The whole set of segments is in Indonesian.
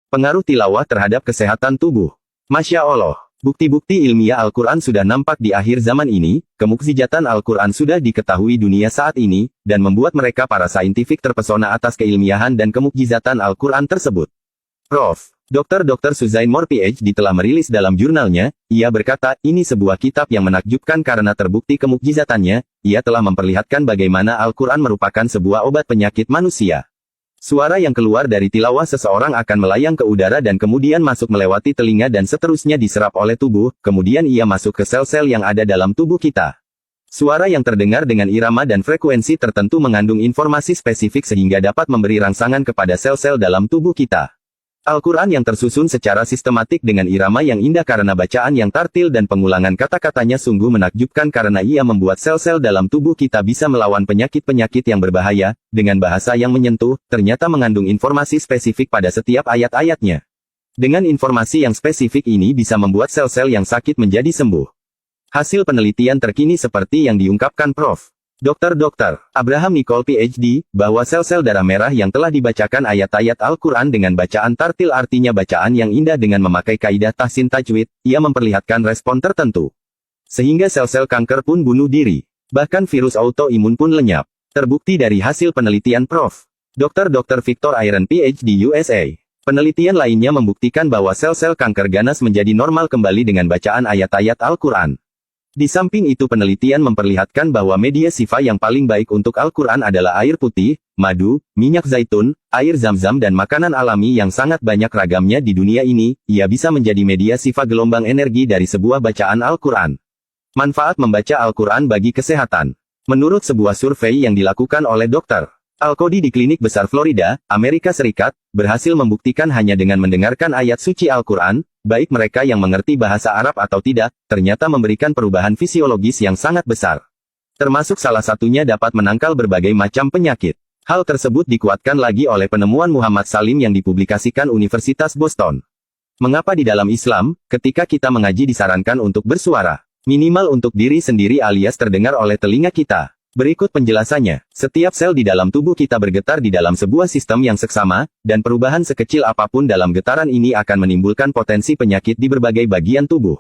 Pengaruh tilawah terhadap kesehatan tubuh. Masya Allah. Bukti-bukti ilmiah Al-Quran sudah nampak di akhir zaman ini, kemukjizatan Al-Quran sudah diketahui dunia saat ini, dan membuat mereka para saintifik terpesona atas keilmiahan dan kemukjizatan Al-Quran tersebut. Prof. Dr. Suzain Moore PhD telah merilis dalam jurnalnya, ia berkata, ini sebuah kitab yang menakjubkan karena terbukti kemukjizatannya, ia telah memperlihatkan bagaimana Al-Quran merupakan sebuah obat penyakit manusia. Suara yang keluar dari tilawah seseorang akan melayang ke udara dan kemudian masuk melewati telinga dan seterusnya diserap oleh tubuh, kemudian ia masuk ke sel-sel yang ada dalam tubuh kita. Suara yang terdengar dengan irama dan frekuensi tertentu mengandung informasi spesifik sehingga dapat memberi rangsangan kepada sel-sel dalam tubuh kita. Al-Quran yang tersusun secara sistematik dengan irama yang indah karena bacaan yang tartil dan pengulangan kata-katanya sungguh menakjubkan karena ia membuat sel-sel dalam tubuh kita bisa melawan penyakit-penyakit yang berbahaya, dengan bahasa yang menyentuh, ternyata mengandung informasi spesifik pada setiap ayat-ayatnya. Dengan informasi yang spesifik ini bisa membuat sel-sel yang sakit menjadi sembuh. Hasil penelitian terkini seperti yang diungkapkan Prof. Dr. Abraham Nicole PhD, bahwa sel-sel darah merah yang telah dibacakan ayat-ayat Al-Quran dengan bacaan tartil artinya bacaan yang indah dengan memakai kaidah tahsin tajwid, ia memperlihatkan respon tertentu. Sehingga sel-sel kanker pun bunuh diri. Bahkan virus autoimun pun lenyap. Terbukti dari hasil penelitian Prof. Dr. Victor Iron PhD USA. Penelitian lainnya membuktikan bahwa sel-sel kanker ganas menjadi normal kembali dengan bacaan ayat-ayat Al-Quran. Di samping itu penelitian memperlihatkan bahwa media sifa yang paling baik untuk Al-Quran adalah air putih, madu, minyak zaitun, air zam-zam dan makanan alami yang sangat banyak ragamnya di dunia ini, ia bisa menjadi media sifa gelombang energi dari sebuah bacaan Al-Quran. Manfaat membaca Al-Quran bagi kesehatan. Menurut sebuah survei yang dilakukan oleh Dr. Al-Qodi di Klinik Besar Florida, Amerika Serikat, berhasil membuktikan hanya dengan mendengarkan ayat suci Al-Quran, baik mereka yang mengerti bahasa Arab atau tidak, ternyata memberikan perubahan fisiologis yang sangat besar. Termasuk salah satunya dapat menangkal berbagai macam penyakit. Hal tersebut dikuatkan lagi oleh penemuan Muhammad Salim yang dipublikasikan Universitas Boston. Mengapa di dalam Islam, ketika kita mengaji disarankan untuk bersuara, minimal untuk diri sendiri alias terdengar oleh telinga kita? Berikut penjelasannya, setiap sel di dalam tubuh kita bergetar di dalam sebuah sistem yang seksama, dan perubahan sekecil apapun dalam getaran ini akan menimbulkan potensi penyakit di berbagai bagian tubuh.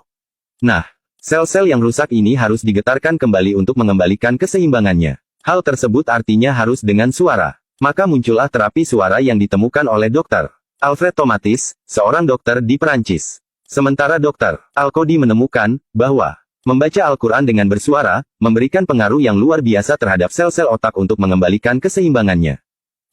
Nah, sel-sel yang rusak ini harus digetarkan kembali untuk mengembalikan keseimbangannya. Hal tersebut artinya harus dengan suara. Maka muncullah terapi suara yang ditemukan oleh Dr. Alfred Tomatis, seorang dokter di Perancis. Sementara Dr. Al-Qodi menemukan bahwa membaca Al-Quran dengan bersuara, memberikan pengaruh yang luar biasa terhadap sel-sel otak untuk mengembalikan keseimbangannya.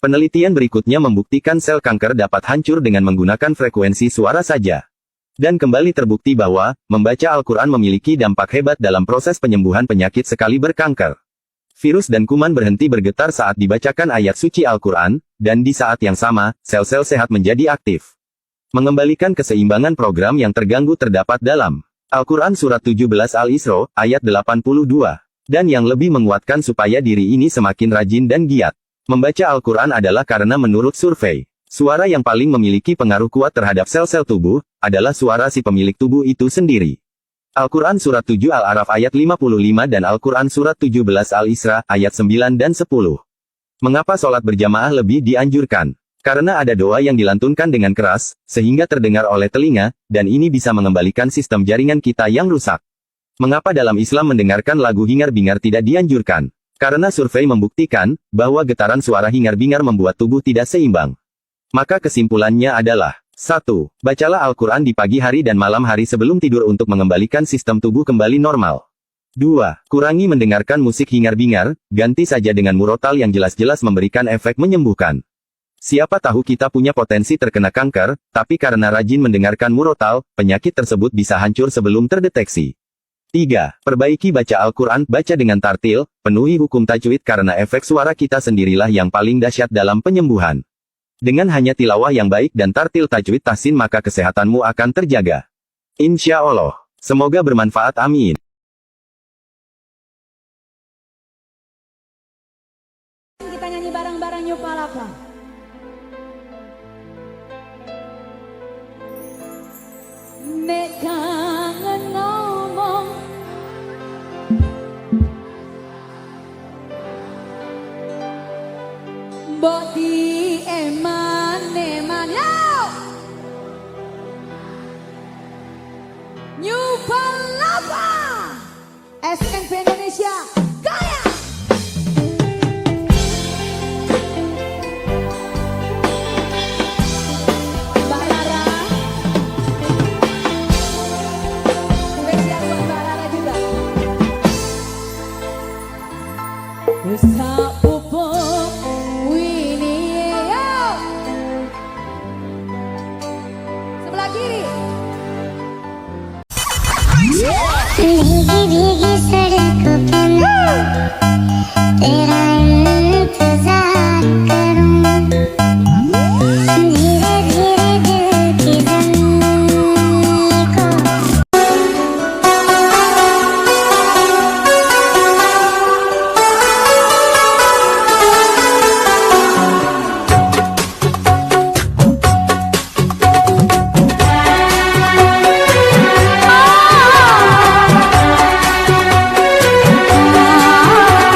Penelitian berikutnya membuktikan sel kanker dapat hancur dengan menggunakan frekuensi suara saja. Dan kembali terbukti bahwa, membaca Al-Quran memiliki dampak hebat dalam proses penyembuhan penyakit sekaliber kanker. Virus dan kuman berhenti bergetar saat dibacakan ayat suci Al-Quran, dan di saat yang sama, sel-sel sehat menjadi aktif. Mengembalikan keseimbangan program yang terganggu terdapat dalam Al-Quran Surat 17 Al-Isra, ayat 82. Dan yang lebih menguatkan supaya diri ini semakin rajin dan giat. Membaca Al-Quran adalah karena menurut survei, suara yang paling memiliki pengaruh kuat terhadap sel-sel tubuh, adalah suara si pemilik tubuh itu sendiri. Al-Quran Surat 7 Al-Araf ayat 55 dan Al-Quran Surat 17 Al-Isra, ayat 9 dan 10. Mengapa sholat berjamaah lebih dianjurkan? Karena ada doa yang dilantunkan dengan keras, sehingga terdengar oleh telinga, dan ini bisa mengembalikan sistem jaringan kita yang rusak. Mengapa dalam Islam mendengarkan lagu hingar-bingar tidak dianjurkan? Karena survei membuktikan, bahwa getaran suara hingar-bingar membuat tubuh tidak seimbang. Maka kesimpulannya adalah, 1. Bacalah Al-Quran di pagi hari dan malam hari sebelum tidur untuk mengembalikan sistem tubuh kembali normal. 2. Kurangi mendengarkan musik hingar-bingar, ganti saja dengan murotal yang jelas-jelas memberikan efek menyembuhkan. Siapa tahu kita punya potensi terkena kanker, tapi karena rajin mendengarkan murotal, penyakit tersebut bisa hancur sebelum terdeteksi. 3. Perbaiki baca Al-Quran, baca dengan tartil, penuhi hukum tajwid karena efek suara kita sendirilah yang paling dahsyat dalam penyembuhan. Dengan hanya tilawah yang baik dan tartil tajwid tahsin maka kesehatanmu akan terjaga. Insya Allah. Semoga bermanfaat, amin. Kita nyanyi bareng-bareng yuk palapa. Nek kangen ngomong mbok di eman yo SNP Indonesia Kaya. Mbak Lara, spesial buat Mbak Lara juga. Besar pupuk Winnie, yo. Sebelah kiri. भीगी भीगी सड़कों पे ना तेरा